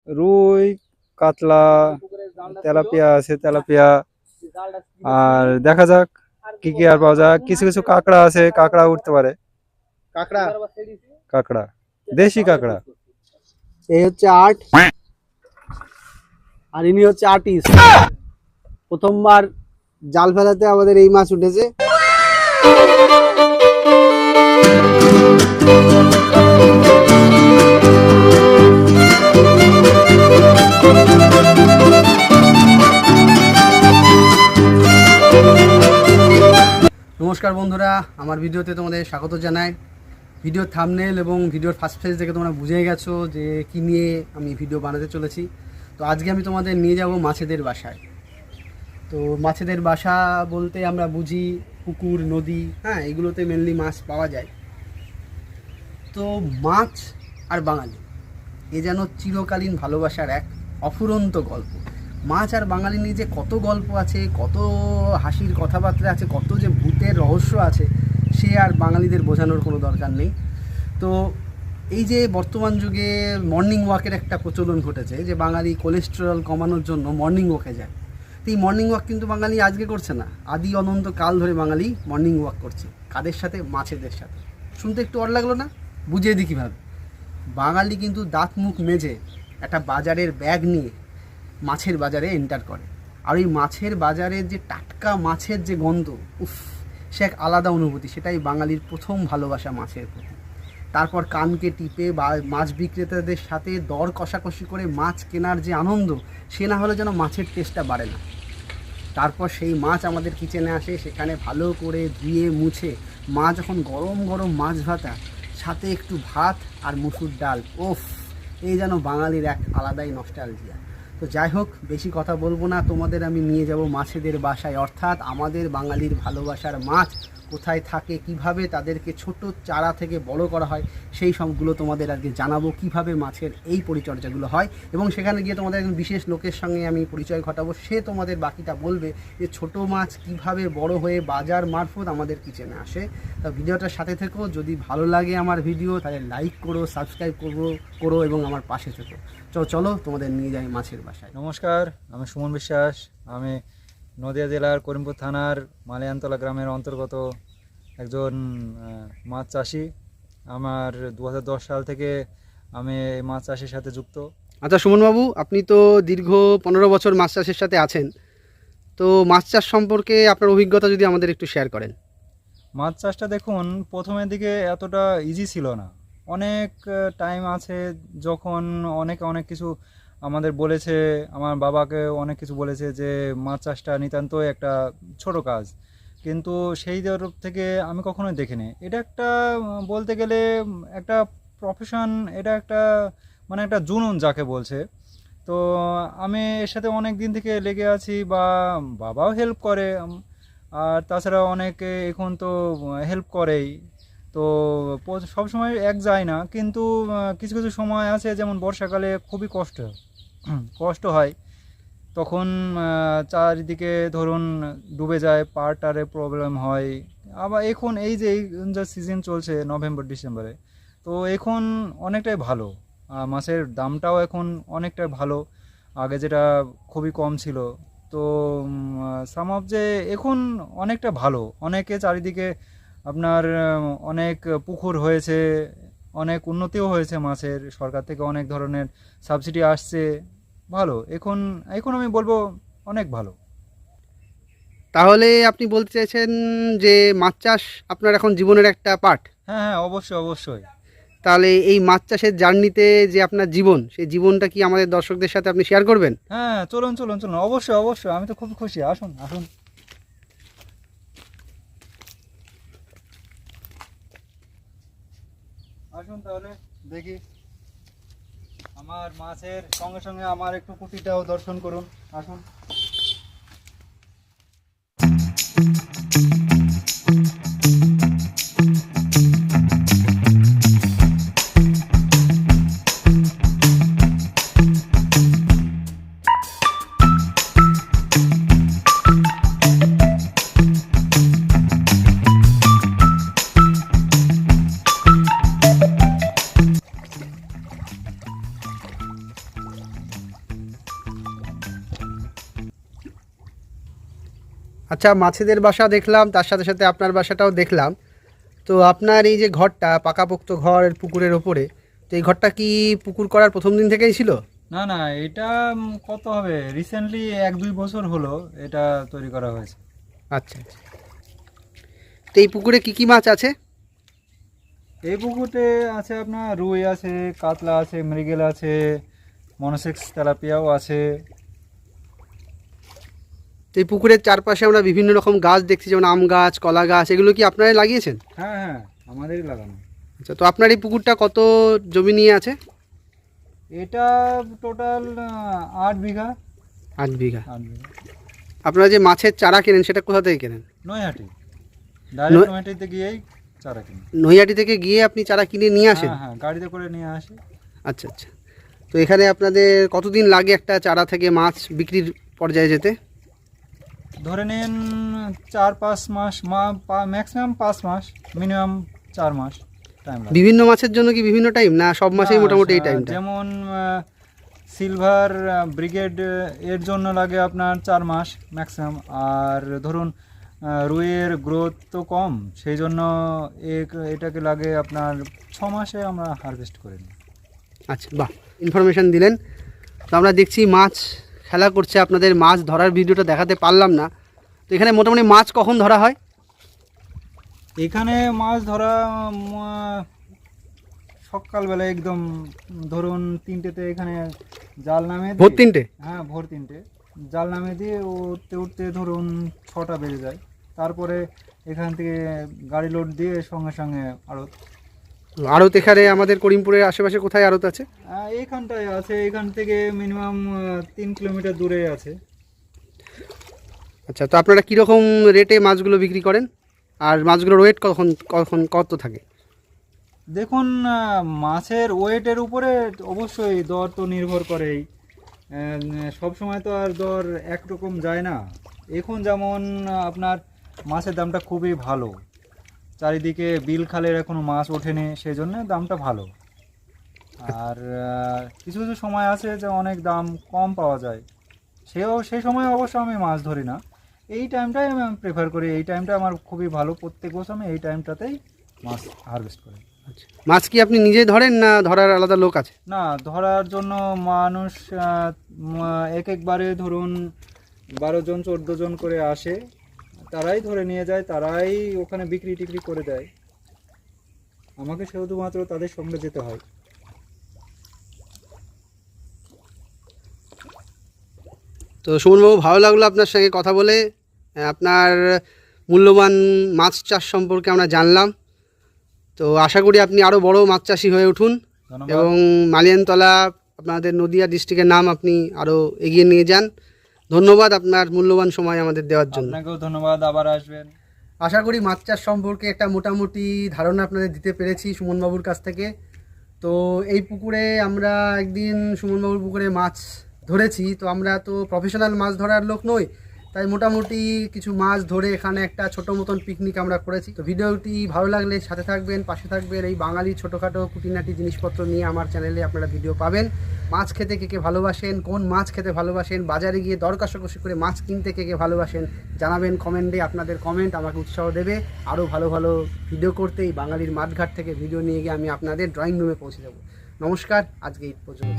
রুই, কাতলা, তেলাপিয়া আছে, তেলাপিয়া। আর দেখা যাক কি কি আর পাওয়া যায়। কিছু কিছু কাঁকড়া আছে, কাঁকড়া উঠতে পারে। কাঁকড়া, কাঁকড়া, দেশি কাঁকড়া। এই হচ্ছে আর্ট আর ইনি হচ্ছে আর্টিস্ট। প্রথমবার জাল ফেলাতে আমাদের এই মাছ উঠেছে। নমস্কার বন্ধুরা, আমার ভিডিওতে তোমাদের স্বাগত জানাই। ভিডিওর থাম্বনেল এবং ভিডিওর ফার্স্ট পেজ থেকে তোমরা বুঝে গেছো যে কী নিয়ে আমি ভিডিও বানাতে চলেছি। তো আজকে আমি তোমাদের নিয়ে যাব মাছেদের বাসায়। তো মাছেদের বাসা বলতে আমরা বুঝি পুকুর, নদী, হ্যাঁ, এগুলোতে মেনলি মাছ পাওয়া যায়। তো মাছ আর বাঙালি এ যেন চিরকালীন ভালোবাসার এক অফুরন্ত গল্প। মাছ আর বাঙালি নিয়ে যে কত গল্প আছে, কত হাসির কথাবার্তা আছে, কত যে ভূতের রহস্য আছে, সে আর বাঙালিদের বোঝানোর কোনো দরকার নেই। তো এই যে বর্তমান যুগে মর্নিং ওয়াকের একটা প্রচলন ঘটেছে, যে বাঙালি কোলেস্টেরল কমানোর জন্য মর্নিং ওয়াকে যায়। তো এই মর্নিং ওয়াক কিন্তু বাঙালি আজকে করছে না, আদি অনন্ত কাল ধরে বাঙালি মর্নিং ওয়াক করছে। কাদের সাথে? মাছেদের সাথে। শুনতে একটু অড লাগলো না? বুঝিয়ে দিই কীভাবে। বাঙালি কিন্তু দাঁত মুখ মেজে একটা বাজারের ব্যাগ নিয়ে মাছের বাজারে এন্টার করে। আর ওই মাছের বাজারের যে টাটকা মাছের যে গন্ধ, উফ, সে এক আলাদা অনুভূতি। সেটাই বাঙালির প্রথম ভালোবাসা মাছের প্রতি। তারপর কানকে টিপে বা মাছ বিক্রেতাদের সাথে দর কষাকষি করে মাছ কেনার যে আনন্দ, সে না হলে যেন মাছের টেস্টটা বাড়ে না। তারপর সেই মাছ আমাদের কিচেনে আসে, সেখানে ভালো করে ধুয়ে মুছে মা যখন গরম গরম মাছ ভাতা, সাথে একটু ভাত আর মুসুর ডাল, ওফ, এই যেন বাঙালির এক আলাদাই নস্টালজিয়া। তো যাই হোক, বেশি কথা বলবো না, তোমাদের আমি নিয়ে যাব মাছেদের বাসায়, অর্থাৎ আমাদের বাঙালির ভালোবাসার মাছ কোথায় থাকে, কিভাবে তাদেরকে ছোট চারা থেকে বড় করা হয়, সেই সবগুলো তোমাদের আজকে জানাবো, কিভাবে মাছের এই পরিচর্যাগুলো হয়। এবং সেখানে গিয়ে তোমাদের একজন বিশেষ লোকের সঙ্গে আমি পরিচয় ঘটাবো, সে তোমাদের বাকিটা বলবে যে ছোট মাছ কিভাবে বড় হয়ে বাজার মারফত আমাদের কিচেনে আসে। তা ভিডিওটার সাথে থেকো। যদি ভালো লাগে আমার ভিডিও, তাহলে লাইক করো, সাবস্ক্রাইব করো এবং আমার পাশে থেকো। চলো তোমাদের নিয়ে যাই মাছের বাসায়। নমস্কার, আমি সুমন বিশ্বাস। আমি নদিয়া জেলার করিমপুর থানার মালিয়ানতলা গ্রামের অন্তর্গত একজন মাছ চাষি। আমার 2010 সাল থেকে আমি এই মাছ চাষের সাথে যুক্ত। আচ্ছা সুমনবাবু, আপনি তো দীর্ঘ 15 বছর মাছ চাষের সাথে আছেন। তো মাছ চাষ সম্পর্কে আপনার অভিজ্ঞতা যদি আমাদের একটু শেয়ার করেন। মাছ চাষটা দেখুন, প্রথমের দিকে এতটা ইজি ছিল না। অনেক টাইম আছে যখন অনেকে অনেক কিছু আমাদের বলেছে, আমার বাবাকে অনেক কিছু বলেছে যে মাছ চাষটা নিতান্তই একটা ছোট কাজ, কিন্তু সেই তরফ থেকে আমি কখনোই দেখিনি। এটা একটা বলতে গেলে একটা প্রফেশন, এটা একটা মানে একটা জুনুন যাকে বলছে। তো আমি এর সাথে অনেক দিন থেকে লেগে আছি, বা বাবাও হেল্প করে, আর তাছাড়া অনেকে এখন তো হেল্প করেই। তো সব সময় এক যায় না, কিন্তু কিছু কিছু সময় আছে, যেমন বর্ষাকালে খুবই কষ্ট হয়। তখন চারিদিকে ধরুন ডুবে যায়, পাড়টারে প্রবলেম হয়। আবার এখন এই যে সিজন চলছে নভেম্বর ডিসেম্বরে, তো এখন অনেকটাই ভালো। মাছের দামটাও এখন অনেকটাই ভালো, আগে যেটা খুবই কম ছিল। তো সাম অফ যে এখন অনেকটা ভালো, অনেকে চারিদিকে আপনার অনেক পুকুর হয়েছে, অনেক উন্নতিও হয়েছে মাছের, সরকার থেকে অনেক ধরনের সাবসিডি আসছে। ভালো, এখন এখন আমি বলবো অনেক ভালো। তাহলে আপনি বলতে চাইছেন যে মাছ চাষ আপনার এখন জীবনের একটা পার্ট। হ্যাঁ হ্যাঁ, অবশ্যই অবশ্যই। তাহলে এই মাছ চাষের জার্নিতে যে আপনার জীবন, সেই জীবনটা কি আমাদের দর্শকদের সাথে আপনি শেয়ার করবেন? হ্যাঁ, চলুন চলুন চলুন, অবশ্যই অবশ্যই, আমি তো খুব খুশি। আসুন আসুন আসুন, তাহলে দেখি আমার মাছের সঙ্গে সঙ্গে আমার একটু কুটিটাও দর্শন করুন। আসুন। আচ্ছা, মাছেদের বাসা দেখলাম, তার সাথে সাথে আপনার বাসাটাও দেখলাম। তো আপনার এই যে ঘরটা, পাকাপোক্ত ঘর পুকুরের ওপরে, তো এই ঘরটা কি পুকুর করার প্রথম দিন থেকেই ছিল? না না, এটা কত হবে, রিসেন্টলি 1-2 বছর হলো এটা তৈরি করা হয়েছে। আচ্ছা আচ্ছা। তো এই পুকুরে কি কি মাছ আছে? এই পুকুরে আছে আপনার রুই আছে, কাতলা আছে, মৃগেল আছে, মনোসেক্স তেলাপিয়াও আছে। তো এই পুকুরের চারপাশে আমরা বিভিন্ন রকম গাছ দেখছি, যেমন আম গাছ, কলা গাছ, এগুলো কি আপনারাই লাগিয়েছেন? হ্যাঁ হ্যাঁ, আমাদেরই লাগানো। আচ্ছা, তো আপনার এই পুকুরটা কত জমি নিয়ে আছে? এটা টোটাল 8 বিঘা। 8 বিঘা। 8 বিঘা। আপনারা যে মাছের চারা কেনেন সেটা কোথা থেকে কেনেন? নৈহাটি, ডাইরেক্ট নৈহাটিতে গিয়েই চারা কিনি। নৈহাটি থেকে গিয়ে আপনি চারা কিনে নিয়ে আসেন? হ্যাঁ হ্যাঁ, গাড়িতে করে নিয়ে আসি। আচ্ছা আচ্ছা। তো এখানে আপনাদের কতদিন লাগে একটা চারা থেকে মাছ বিক্রির পর্যায়ে যেতে? ধরে নিন 4-5 মাস, ম্যাক্সিমাম 5 মাস, মিনিমাম 4 মাস টাইম লাগে। বিভিন্ন মাছের জন্য কি বিভিন্ন টাইম, না সব মাসেই না, মোটামুটি এই টাইমটা? যেমন সিলভার ব্রিগেড এর জন্য লাগে আপনার 4 মাস ম্যাক্সিমাম। আর ধরুন রুইয়ের গ্রোথ তো কম, সেই জন্য এটাকে লাগে আপনার 6 মাসে আমরা হারভেস্ট করে নিই। আচ্ছা, বাহ, ইনফরমেশান দিলেন। তো আমরা দেখছি মাছ খেলা করছে, আপনাদের মাছ ধরার ভিডিওটা দেখাতে পারলাম না। তো এখানে মোটামুটি মাছ কখন ধরা হয়? এখানে মাছ ধরা সকালবেলা একদম ধরুন 3টেতে এখানে জাল নামে ভোর 3টে? হ্যাঁ, ভোর 3টে জাল নামে দিয়ে উঠতে উঠতে ধরুন 6টা বেজে যায়। তারপরে এখান থেকে গাড়ি লোড দিয়ে সঙ্গে সঙ্গে আড়ত। আড়ত এখানে আমাদের করিমপুরের আশেপাশে কোথায় আড়ত আছে? এইখানটায় আছে, এখান থেকে মিনিমাম 3 কিলোমিটার দূরে আছে। আচ্ছা, তো আপনারা কীরকম রেটে মাছগুলো বিক্রি করেন, আর মাছগুলোর ওয়েট কখন কখন কত থাকে? দেখুন, মাছের ওয়েটের উপরে অবশ্যই দর তো নির্ভর করেই। সব সময় তো আর দর একরকম যায় না। এখন যেমন আপনার মাছের দামটা খুবই ভালো, চারিদিকে বিল খালের এখনো মাছ ওঠেনি, সেই জন্য দামটা ভালো। আর কিছু কিছু সময় আছে যে অনেক দাম কম পাওয়া যায়, সেই সময় অবশ্য আমি মাছ ধরি না। এই টাইমটাই আমি প্রেফার করি, এই টাইমটা আমার খুবই ভালো, প্রত্যেক বছর আমি এই টাইমটাতেই মাছ হারভেস্ট করি। আচ্ছা, মাছ কি আপনি নিজেই ধরেন, না ধরার আলাদা লোক আছে? না, ধরার জন্য মানুষ এক একবারে ধরুন 12 জন 14 জন করে আসে, তারাই ধরে নিয়ে যায়, তারাই ওখানে বিক্রি টিক্রি করে দেয়। আমাকে শুধুমাত্র তাদের সঙ্গে যেতে হয়। তো সুমনবাবু, ভালো লাগলো আপনার সঙ্গে কথা বলে। আপনার মূল্যবান মাছ চাষ সম্পর্কে আমরা জানলাম। তো আশা করি আপনি আরও বড় মাছ চাষি হয়ে উঠুন এবং মালিয়ানতলা আপনাদের নদিয়া ডিস্ট্রিক্টের নাম আপনি আরও এগিয়ে নিয়ে যান। ধন্যবাদ আপনার মূল্যবান সময় আমাদের দেওয়ার জন্য। আপনাকেও ধন্যবাদ, আবার আসবেন। আশা করি মাছ চাষ সম্পর্কে একটা মোটামুটি ধারণা আপনাদের দিতে পেরেছি সুমনবাবুর কাছ থেকে। তো এই পুকুরে আমরা একদিন সুমনবাবুর পুকুরে মাছ ধরেছি। তো আমরা তো প্রফেশনাল মাছ ধরার লোক নই, তাই মোটামুটি কিছু মাছ ধরে এখানে একটা ছোটো মতন পিকনিক আমরা করেছি। তো ভিডিওটি ভালো লাগলে সাথে থাকবেন, পাশে থাকবেন। এই বাঙালি ছোটোখাটো খুঁটিনাটি জিনিসপত্র নিয়ে আমার চ্যানেলে আপনারা ভিডিও পাবেন। মাছ খেতে কে কে ভালোবাসেন, কোন মাছ খেতে ভালোবাসেন, বাজারে গিয়ে দর কষাকষি করে মাছ কিনতে কে কে ভালোবাসেন জানাবেন কমেন্টে। আপনাদের কমেন্ট আমাকে উৎসাহ দেবে আরও ভালো ভালো ভিডিও করতে। এই বাঙালির মাঠঘাট থেকে ভিডিও নিয়ে গিয়ে আমি আপনাদের ড্রয়িং রুমে পৌঁছে দেবো। নমস্কার, আজকে এই পর্যন্ত।